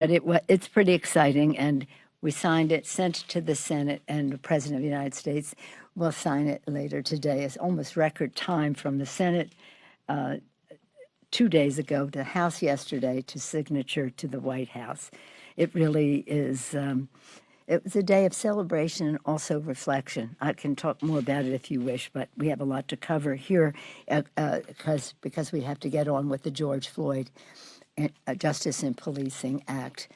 But it's pretty exciting, and we signed it, sent it to the Senate, and the President of the United States will sign it later today. It's almost record time from the Senate 2 days ago to the House yesterday to signature to the White House. It really is. It was a day of celebration and also reflection. I can talk more about it if you wish, but we have a lot to cover here because we have to get on with the George Floyd Justice and Policing Act.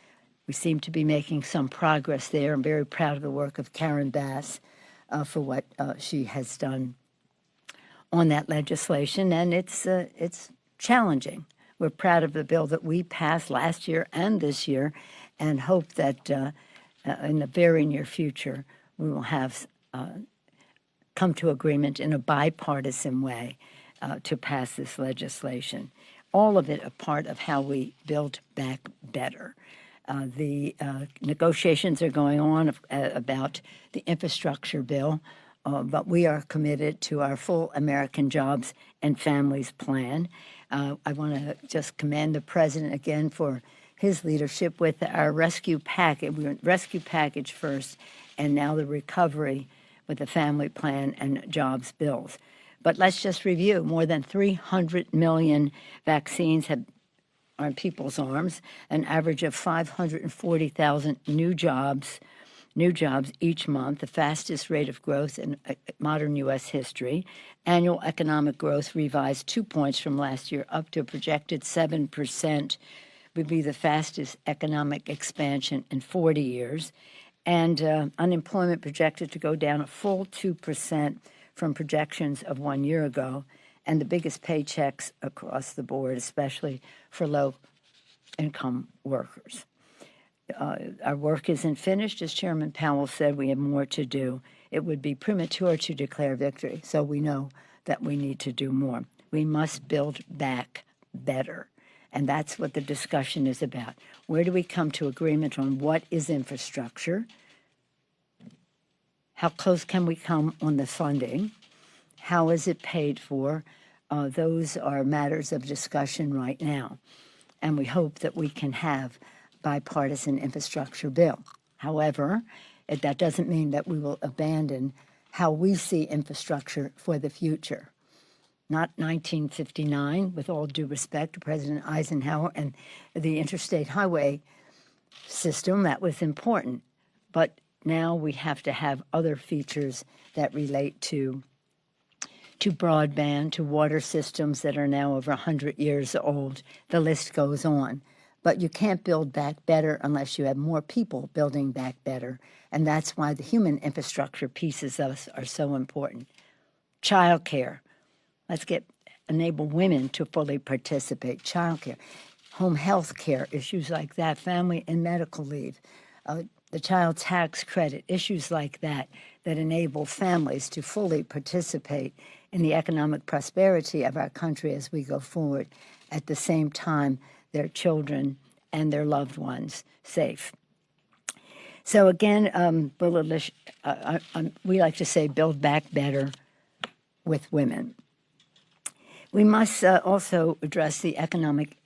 We seem to be making some progress there. I'm very proud of the work of Karen Bass for what she has done on that legislation, and it's challenging. We're proud of the bill that we passed last year and this year, and hope that in the very near future we will have come to agreement in a bipartisan way to pass this legislation. All of it a part of how we build back better. The negotiations are going on about the infrastructure bill, but we are committed to our full American Jobs and Families Plan. I want to just commend the President again for his leadership with our rescue package. We went rescue package first, and now the recovery with the family plan and jobs bills. But let's just review. More than 300 million vaccines are in people's arms, an average of 540,000 new jobs each month, the fastest rate of growth in modern U.S. history. Annual economic growth revised 2 points from last year up to a projected 7%, would be the fastest economic expansion in 40 years. And unemployment projected to go down a full 2% from projections of 1 year ago, and the biggest paychecks across the board, especially for low-income workers. Our work isn't finished. As Chairman Powell said, we have more to do. It would be premature to declare victory, so we know that we need to do more. We must build back better, and that's what the discussion is about. Where do we come to agreement on what is infrastructure? How close can we come on the funding? How is it paid for? Those are matters of discussion right now, and we hope that we can have bipartisan infrastructure bill. However, that doesn't mean that we will abandon how we see infrastructure for the future. Not 1959, with all due respect to President Eisenhower and the interstate highway system, that was important. But now we have to have other features that relate to broadband, to water systems that are now over 100 years old. The list goes on. But you can't build back better unless you have more people building back better. And that's why the human infrastructure pieces of us are so important. Child care. Let's enable women to fully participate. Child care. Home health care, issues like that. Family and medical leave. The child tax credit, issues like that enable families to fully participate in the economic prosperity of our country as we go forward. At the same time, their children and their loved ones safe. So again, we like to say build back better with women. We must also address the economic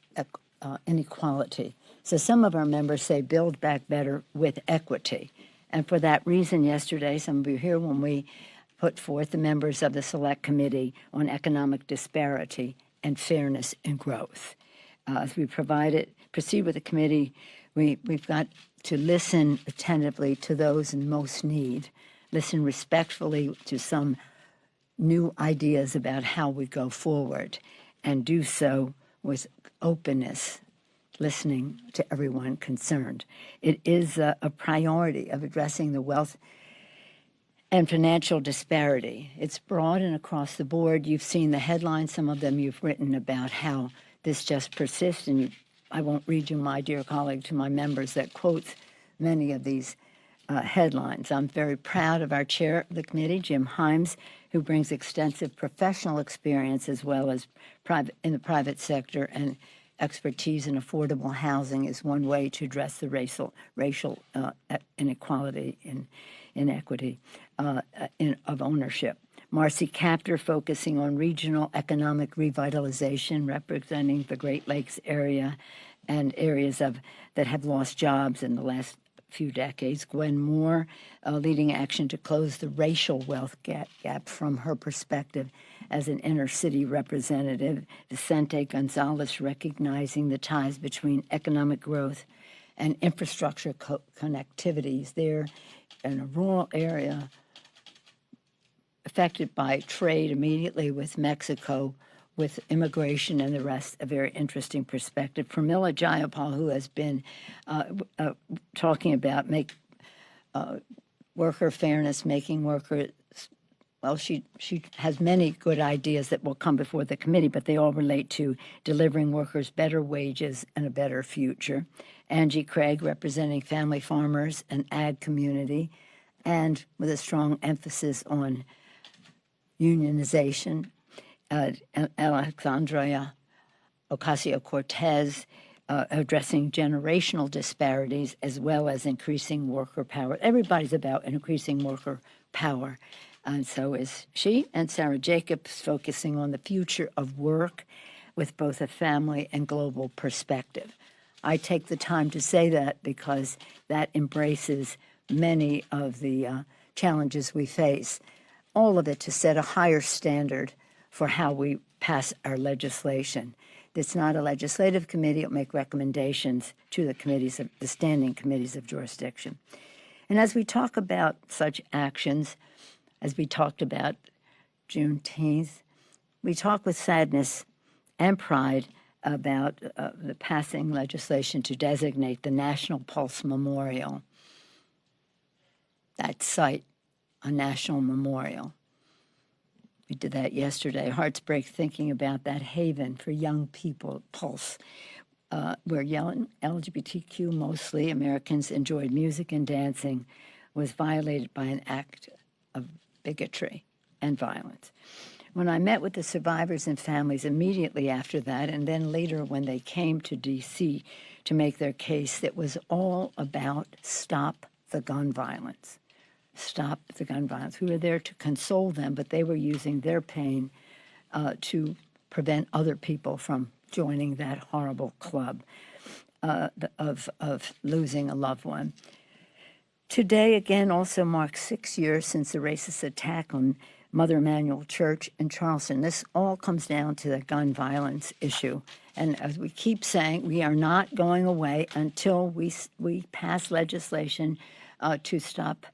inequality. So some of our members say build back better with equity. And for that reason, yesterday, some of you here when we put forth the members of the Select Committee on Economic Disparity and Fairness and Growth. As we proceed with the committee, we've got to listen attentively to those in most need, listen respectfully to some new ideas about how we go forward, and do so with openness, listening to everyone concerned. It is a priority of addressing the wealth and financial disparity. It's broad and across the board. You've seen the headlines, some of them you've written about how this just persists, and I won't read you, my dear colleague, to my members that quotes many of these headlines. I'm very proud of our chair of the committee, Jim Himes, who brings extensive professional experience as well as in the private sector, and expertise in affordable housing is one way to address the racial inequality and inequity of ownership. Marcy Kaptur, focusing on regional economic revitalization, representing the Great Lakes area, and areas that have lost jobs in the last few decades. Gwen Moore, leading action to close the racial wealth gap from her perspective as an inner city representative. Vicente Gonzalez, recognizing the ties between economic growth and infrastructure connectivities there in a rural area affected by trade immediately with Mexico, with immigration and the rest, a very interesting perspective. Pramila Jayapal, who has been talking about worker fairness, making workers, well, she has many good ideas that will come before the committee, but they all relate to delivering workers better wages and a better future. Angie Craig, representing family farmers and ag community, and with a strong emphasis on unionization. Alexandria Ocasio-Cortez, addressing generational disparities as well as increasing worker power. Everybody's about increasing worker power, and so is she. And Sarah Jacobs, focusing on the future of work with both a family and global perspective. I take the time to say that because that embraces many of the challenges we face, all of it to set a higher standard for how we pass our legislation. It's not a legislative committee. It'll make recommendations to the standing committees of jurisdiction. And as we talk about such actions, as we talked about Juneteenth, we talk with sadness and pride about the passing legislation to designate the National Pulse Memorial, that site, a national memorial. We did that yesterday. Hearts break thinking about that haven for young people, Pulse, where young LGBTQ, mostly Americans, enjoyed music and dancing, was violated by an act of bigotry and violence. When I met with the survivors and families immediately after that, and then later when they came to D.C. to make their case, it was all about stop the gun violence. Stop the gun violence. We were there to console them, but they were using their pain to prevent other people from joining that horrible club of losing a loved one. Today, again, also marks 6 years since the racist attack on Mother Emanuel Church in Charleston. This all comes down to the gun violence issue. And as we keep saying, we are not going away until we pass legislation to stop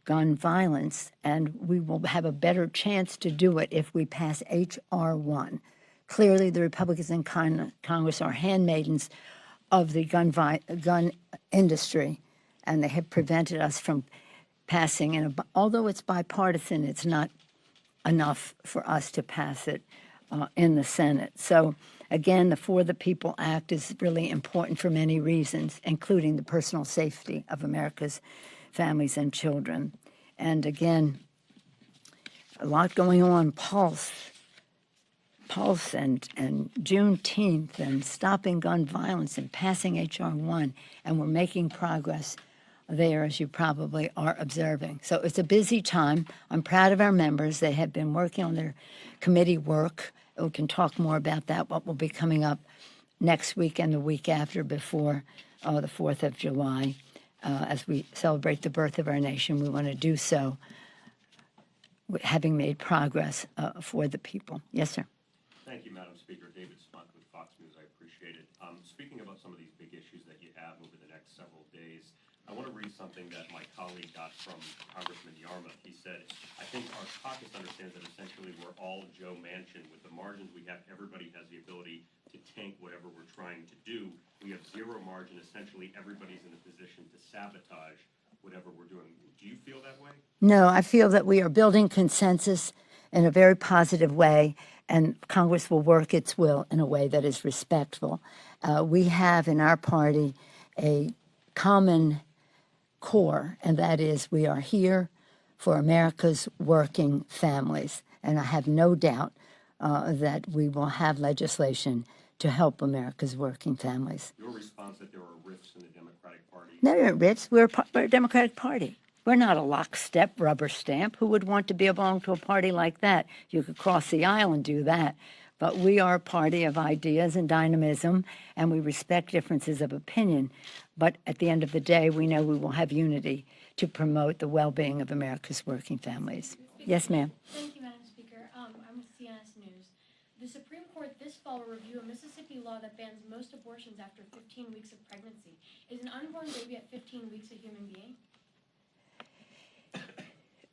gun violence, and we will have a better chance to do it if we pass H.R. 1. Clearly, the Republicans in Congress are handmaidens of the gun industry, and they have prevented us from passing. And although it's bipartisan, it's not enough for us to pass it in the Senate. So, again, the For the People Act is really important for many reasons, including the personal safety of America's families and children. And again, a lot going on, Pulse and Juneteenth and stopping gun violence and passing H.R. 1, and we're making progress there, as you probably are observing. So it's a busy time. I'm proud of our members. They have been working on their committee work. We can talk more about that, what will be coming up next week and the week after before the 4th of July. As we celebrate the birth of our nation, we want to do so having made progress for the people. Yes, sir. Thank you, Madam Speaker. David Spunk with Fox News. I appreciate it. Speaking about some of these big issues that you have over the next several days, I want to read something that my colleague got from Congressman Yarmouth. He said, I think our caucus understands that essentially we're all Joe Manchin. With the margins we have, everybody has the ability to tank whatever we're trying to do. We have zero margin. Essentially, everybody's in a position to sabotage whatever we're doing. Do you feel that way? No, I feel that we are building consensus in a very positive way, and Congress will work its will in a way that is respectful. We have in our party a common core, and that is we are here for America's working families. And I have no doubt that we will have legislation to help America's working families. Your response that there are rifts in the Democratic Party? No, there aren't rifts. We're a Democratic Party. We're not a lockstep rubber stamp. Who would want to belong to a party like that? You could cross the aisle and do that. But we are a party of ideas and dynamism, and we respect differences of opinion. But at the end of the day, we know we will have unity to promote the well-being of America's working families. Yes, ma'am. Thank you, Madam Speaker. I'm with CNS News. The Supreme Court this fall will review a Mississippi law that bans most abortions after 15 weeks of pregnancy. Is an unborn baby at 15 weeks a human being?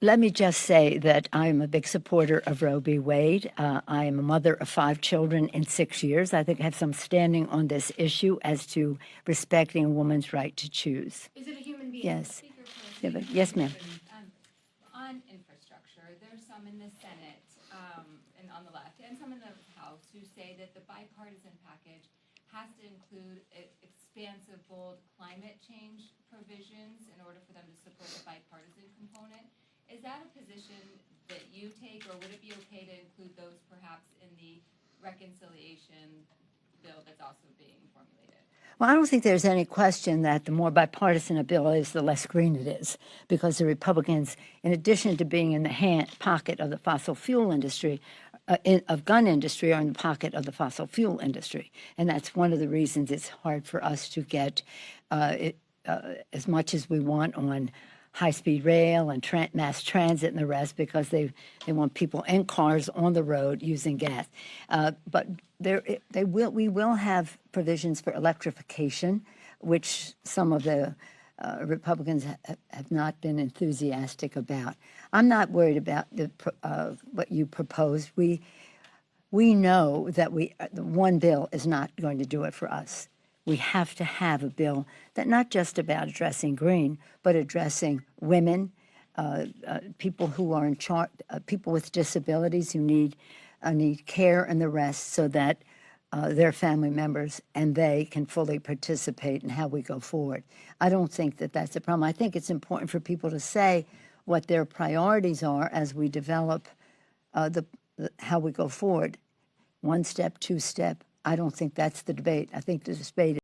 Let me just say that I am a big supporter of Roe v. Wade. I am a mother of 5 children in 6 years. I think I have some standing on this issue as to respecting a woman's right to choose. Is it a human being? Yes. Speaker Pelosi, Yeah, but, yes, ma'am. On infrastructure, there's some in the Senate and on the left, and some in the House who say that the bipartisan package has to include expansive, bold climate change provisions in order for them to support the bipartisan component. Is that a position that you take, or would it be okay to include those perhaps in the reconciliation bill that's also being formulated? Well, I don't think there's any question that the more bipartisan a bill is, the less green it is, because the Republicans, in addition to being in the pocket of the fossil fuel industry, of gun industry, are in the pocket of the fossil fuel industry. And that's one of the reasons it's hard for us to get as much as we want on high-speed rail and mass transit and the rest, because they want people in cars on the road using gas. But we will have provisions for electrification, which some of the Republicans have not been enthusiastic about. I'm not worried about what you proposed. We know that the one bill is not going to do it for us. We have to have a bill that not just about addressing green, but addressing women, people who are in charge, people with disabilities who need care and the rest, so that their family members and they can fully participate in how we go forward. I don't think that that's a problem. I think it's important for people to say what their priorities are as we develop how we go forward. 1 step, 2 step. I don't think that's the debate. I think the debate